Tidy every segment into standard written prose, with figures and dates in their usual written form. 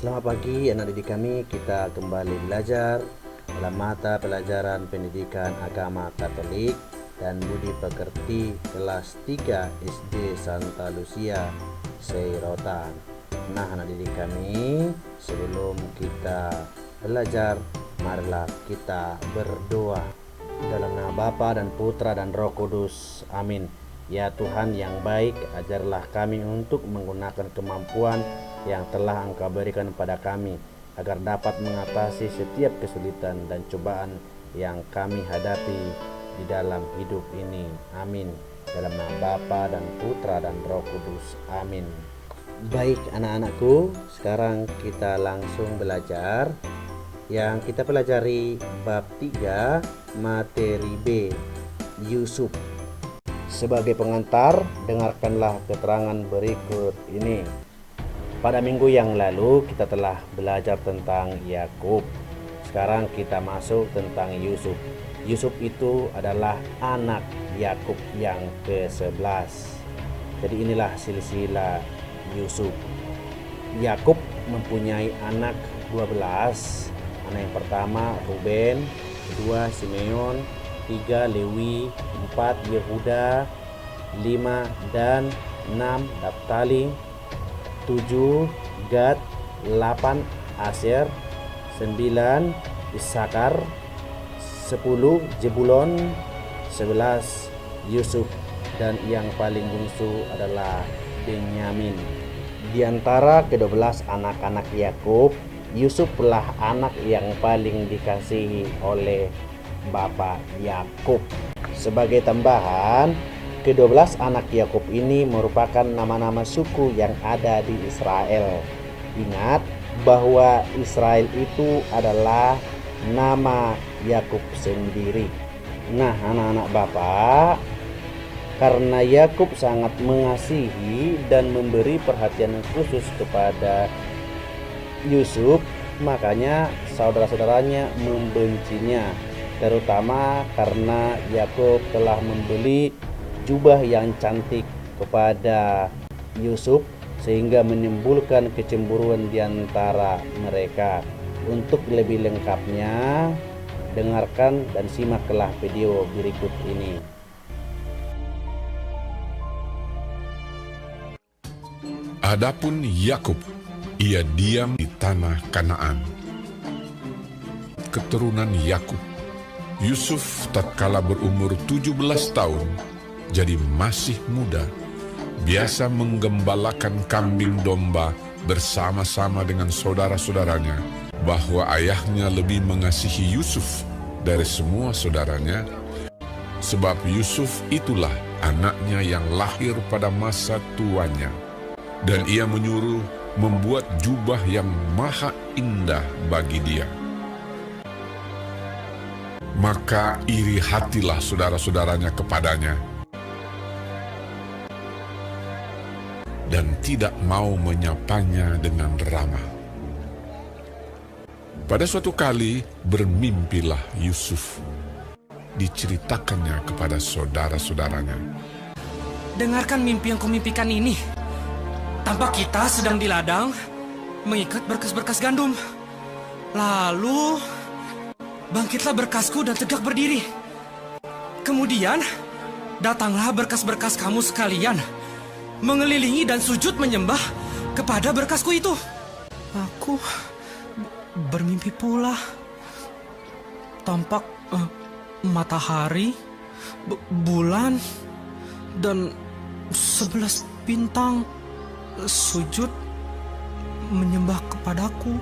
Selamat pagi anak didik kami, kita kembali belajar dalam mata pelajaran pendidikan agama Katolik dan budi pekerti kelas 3 SD Santa Lucia, Seirotan. Nah anak didik kami, sebelum kita belajar, marilah kita berdoa. Dalam nama Bapa dan Putra dan Roh Kudus, amin. Ya Tuhan yang baik, ajarlah kami untuk menggunakan kemampuan yang telah Engkau berikan kepada kami, agar dapat mengatasi setiap kesulitan dan cobaan yang kami hadapi di dalam hidup ini. Amin. Dalam nama Bapa dan Putra dan Roh Kudus, amin. Baik anak-anakku, sekarang kita langsung belajar. Yang kita pelajari bab 3, materi B, Yusuf. Sebagai pengantar, dengarkanlah keterangan berikut ini. Pada minggu yang lalu kita telah belajar tentang Yakub. Sekarang kita masuk tentang Yusuf. Yusuf itu adalah anak Yakub yang ke-11. Jadi inilah silsilah Yusuf. Yakub mempunyai anak 12. Anak yang pertama Ruben, kedua Simeon, 3 Lewi, 4 Yehuda, 5 Dan, 6 Naftali, 7 Gad, 8 Aser, 9 Isakar, 10 Jebulon, 11 Yusuf, dan yang paling bungsu adalah Benyamin. Di antara ke-12 anak-anak Yakub, Yusuflah anak yang paling dikasihi oleh Bapak Yakub. Sebagai tambahan, ke-12 anak Yakub ini merupakan nama-nama suku yang ada di Israel. Ingat bahwa Israel itu adalah nama Yakub sendiri. Nah, anak-anak Bapak, karena Yakub sangat mengasihi dan memberi perhatian khusus kepada Yusuf, makanya saudara-saudaranya membencinya, terutama karena Yakub telah membeli jubah yang cantik kepada Yusuf sehingga menimbulkan kecemburuan di antara mereka. Untuk lebih lengkapnya, dengarkan dan simaklah video berikut ini. Adapun Yakub, ia diam di tanah Kanaan. Keturunan Yakub, Yusuf tatkala berumur 17 tahun, jadi masih muda, biasa menggembalakan kambing domba bersama-sama dengan saudara-saudaranya, bahwa ayahnya lebih mengasihi Yusuf dari semua saudaranya, sebab Yusuf itulah anaknya yang lahir pada masa tuanya, dan ia menyuruh membuat jubah yang maha indah bagi dia. Maka iri hatilah saudara-saudaranya kepadanya, dan tidak mau menyapanya dengan ramah. Pada suatu kali bermimpilah Yusuf. Diceritakannya kepada saudara-saudaranya. Dengarkan mimpi yang kumimpikan ini. Tampak kita sedang di ladang mengikat berkas-berkas gandum. Lalu bangkitlah berkasku dan tegak berdiri. Kemudian datanglah berkas-berkas kamu sekalian, mengelilingi dan sujud menyembah kepada berkasku itu. Aku bermimpi pula. Tampak matahari, bulan, dan 11 bintang sujud menyembah kepadaku.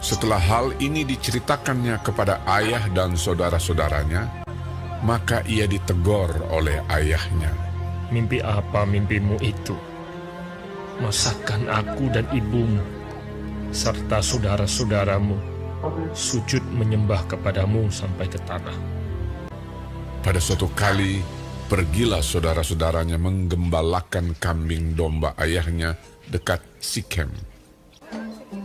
Setelah hal ini diceritakannya kepada ayah dan saudara-saudaranya, maka ia ditegur oleh ayahnya. Mimpi apa mimpimu itu? Masakan aku dan ibumu serta saudara-saudaramu sujud menyembah kepadamu sampai ke tanah. Pada suatu kali, pergilah saudara-saudaranya menggembalakan kambing domba ayahnya dekat Sikem.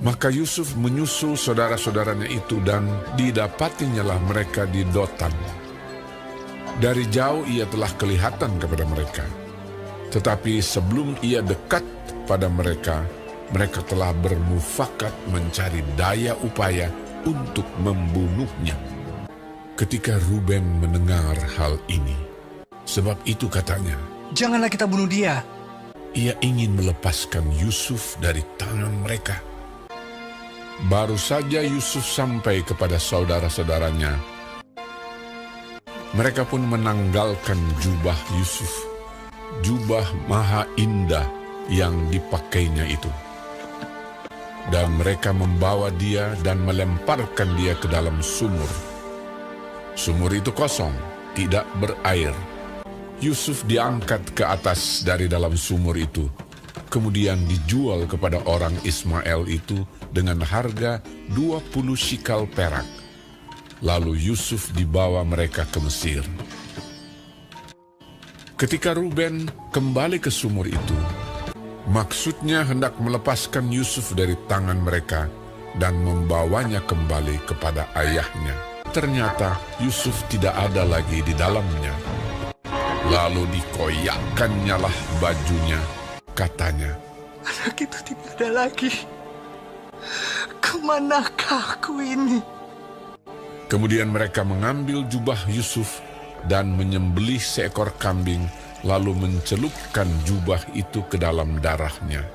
Maka Yusuf menyusul saudara-saudaranya itu, dan didapatinyalah mereka di Dotan. Dari jauh ia telah kelihatan kepada mereka. Tetapi sebelum ia dekat pada mereka, mereka telah bermufakat mencari daya upaya untuk membunuhnya. Ketika Ruben mendengar hal ini, sebab itu katanya, Janganlah kita bunuh dia. ia ingin melepaskan Yusuf dari tangan mereka. Baru saja Yusuf sampai kepada saudara-saudaranya, mereka pun menanggalkan jubah Yusuf, jubah maha indah yang dipakainya itu. Dan mereka membawa dia dan melemparkan dia ke dalam sumur. Sumur itu kosong, tidak berair. Yusuf diangkat ke atas dari dalam sumur itu, kemudian dijual kepada orang Ismail itu dengan harga 20 shikal perak. Lalu Yusuf dibawa mereka ke Mesir. Ketika Ruben kembali ke sumur itu, maksudnya hendak melepaskan Yusuf dari tangan mereka dan membawanya kembali kepada ayahnya. Ternyata Yusuf tidak ada lagi di dalamnya. Lalu dikoyakkannya lah bajunya, katanya, Anak itu tidak ada lagi. Kemanakah aku ini? Kemudian mereka mengambil jubah Yusuf dan menyembelih seekor kambing, lalu mencelupkan jubah itu ke dalam darahnya.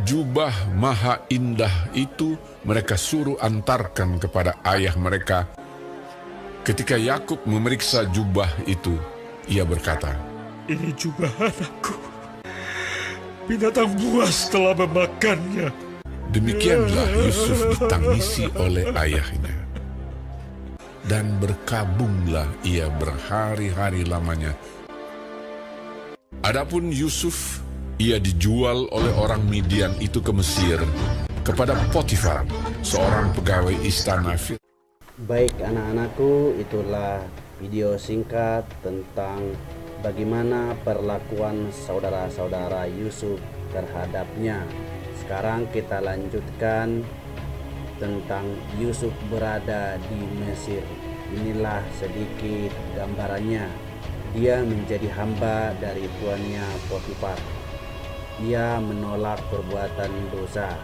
Jubah maha indah itu mereka suruh antarkan kepada ayah mereka. Ketika Yakub memeriksa jubah itu, ia berkata, Ini jubah anakku. Binatang buas telah memakannya. Demikianlah Yusuf ditangisi oleh ayahnya. Dan berkabunglah ia berhari-hari lamanya. Adapun Yusuf, ia dijual oleh orang Midian itu ke Mesir kepada Potifar, seorang pegawai istana Firaun. Baik anak-anakku, itulah video singkat tentang bagaimana perlakuan saudara-saudara Yusuf terhadapnya. Sekarang kita lanjutkan tentang Yusuf berada di Mesir. Inilah sedikit gambarannya. Dia menjadi hamba dari tuannya Potifar. Ia menolak perbuatan dosa.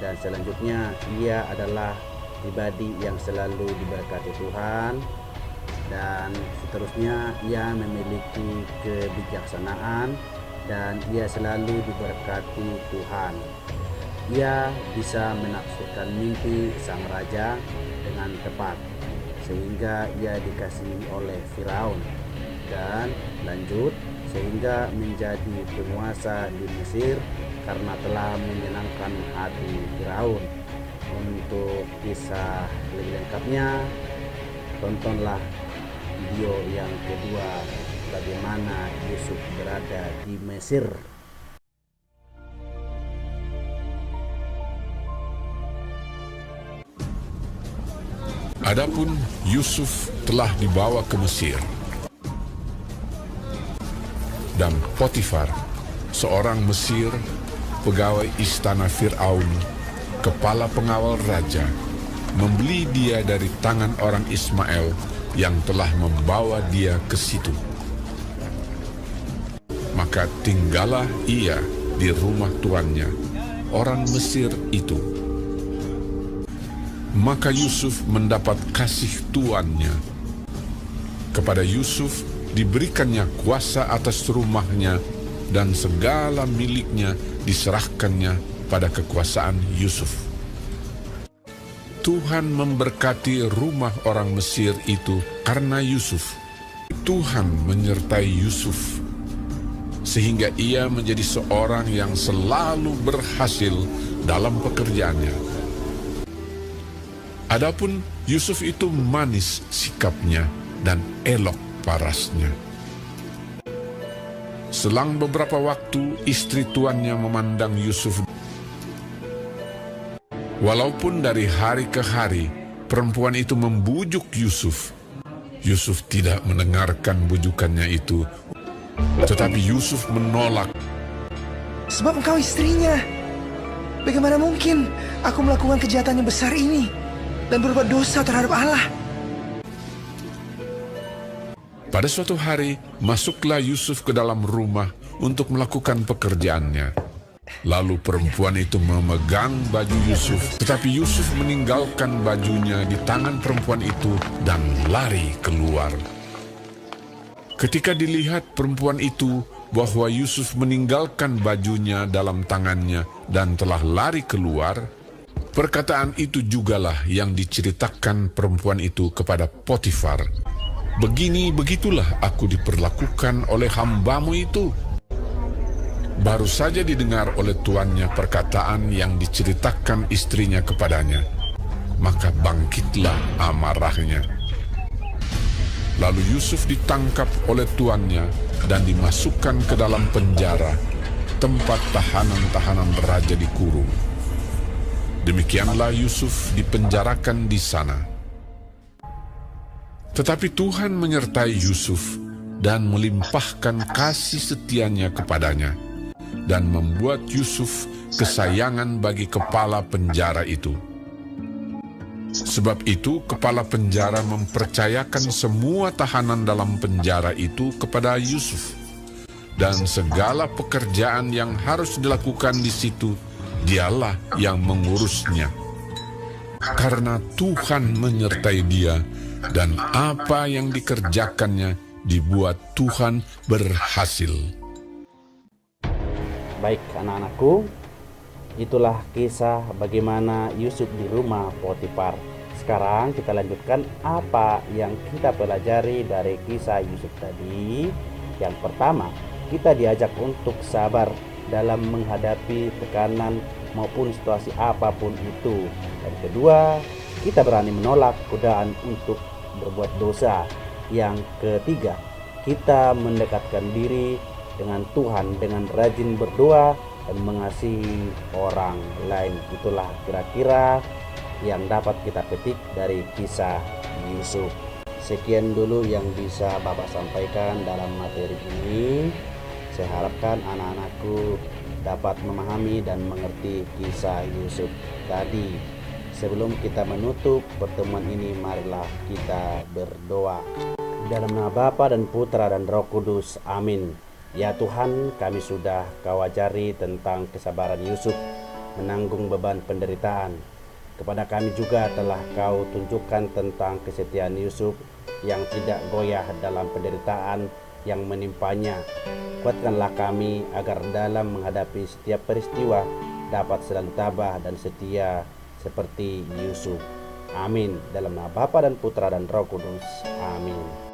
Dan selanjutnya ia adalah pribadi yang selalu diberkati Tuhan. Dan seterusnya ia memiliki kebijaksanaan dan ia selalu diberkati Tuhan. Ia bisa menafsirkan mimpi sang raja dengan tepat sehingga ia dikasihi oleh Firaun, dan lanjut sehingga menjadi penguasa di Mesir karena telah menyenangkan hati Firaun. Untuk kisah lebih lengkapnya, tontonlah video yang kedua, bagaimana Yusuf berada di Mesir. Adapun Yusuf telah dibawa ke Mesir, dan Potifar, seorang Mesir, pegawai istana Firaun, kepala pengawal raja, membeli dia dari tangan orang Ismail yang telah membawa dia ke situ. Maka tinggallah ia di rumah tuannya, orang Mesir itu. Maka Yusuf mendapat kasih tuannya. Kepada Yusuf diberikannya kuasa atas rumahnya, dan segala miliknya diserahkannya pada kekuasaan Yusuf. Tuhan memberkati rumah orang Mesir itu karena Yusuf. Tuhan menyertai Yusuf, sehingga ia menjadi seorang yang selalu berhasil dalam pekerjaannya. Adapun Yusuf itu manis sikapnya dan elok parasnya. Selang beberapa waktu, istri tuannya memandang Yusuf. Walaupun dari hari ke hari, perempuan itu membujuk Yusuf. Yusuf tidak mendengarkan bujukannya itu, tetapi Yusuf menolak. Sebab engkau istrinya. Bagaimana mungkin aku melakukan kejahatan yang besar ini dan berbuat dosa terhadap Allah? Pada suatu hari, masuklah Yusuf ke dalam rumah untuk melakukan pekerjaannya. Lalu perempuan itu memegang baju Yusuf, tetapi Yusuf meninggalkan bajunya di tangan perempuan itu dan lari keluar. Ketika dilihat perempuan itu bahwa Yusuf meninggalkan bajunya dalam tangannya dan telah lari keluar, perkataan itu jugalah yang diceritakan perempuan itu kepada Potifar. Begitulah aku diperlakukan oleh hambamu itu. Baru saja didengar oleh tuannya perkataan yang diceritakan istrinya kepadanya, maka bangkitlah amarahnya. Lalu Yusuf ditangkap oleh tuannya dan dimasukkan ke dalam penjara, tempat tahanan-tahanan raja dikurung. Demikianlah Yusuf dipenjarakan di sana. Tetapi Tuhan menyertai Yusuf dan melimpahkan kasih setianya kepadanya, dan membuat Yusuf kesayangan bagi kepala penjara itu. Sebab itu kepala penjara mempercayakan semua tahanan dalam penjara itu kepada Yusuf, dan segala pekerjaan yang harus dilakukan di situ dialah yang mengurusnya. Karena Tuhan menyertai dia, dan apa yang dikerjakannya dibuat Tuhan berhasil. Baik anak-anakku, itulah kisah bagaimana Yusuf di rumah Potifar. Sekarang kita lanjutkan apa yang kita pelajari dari kisah Yusuf tadi. Yang pertama, kita diajak untuk sabar dalam menghadapi tekanan maupun situasi apapun itu. Dan kedua, kita berani menolak godaan untuk berbuat dosa. Yang ketiga, kita mendekatkan diri dengan Tuhan dengan rajin berdoa dan mengasihi orang lain. Itulah kira-kira yang dapat kita petik dari kisah Yusuf. Sekian dulu yang bisa Bapak sampaikan dalam materi ini. Saya harapkan anak-anakku dapat memahami dan mengerti kisah Yusuf tadi. Sebelum kita menutup pertemuan ini, marilah kita berdoa. Dalam nama Bapa dan Putra dan Roh Kudus. Amin. Ya Tuhan, kami sudah Kau ajari tentang kesabaran Yusuf menanggung beban penderitaan. Kepada kami juga telah Kau tunjukkan tentang kesetiaan Yusuf yang tidak goyah dalam penderitaan yang menimpanya. Kuatkanlah kami agar dalam menghadapi setiap peristiwa dapat selalu tabah dan setia seperti Yusuf. Amin. Dalam nama Bapa dan Putra dan Roh Kudus. Amin.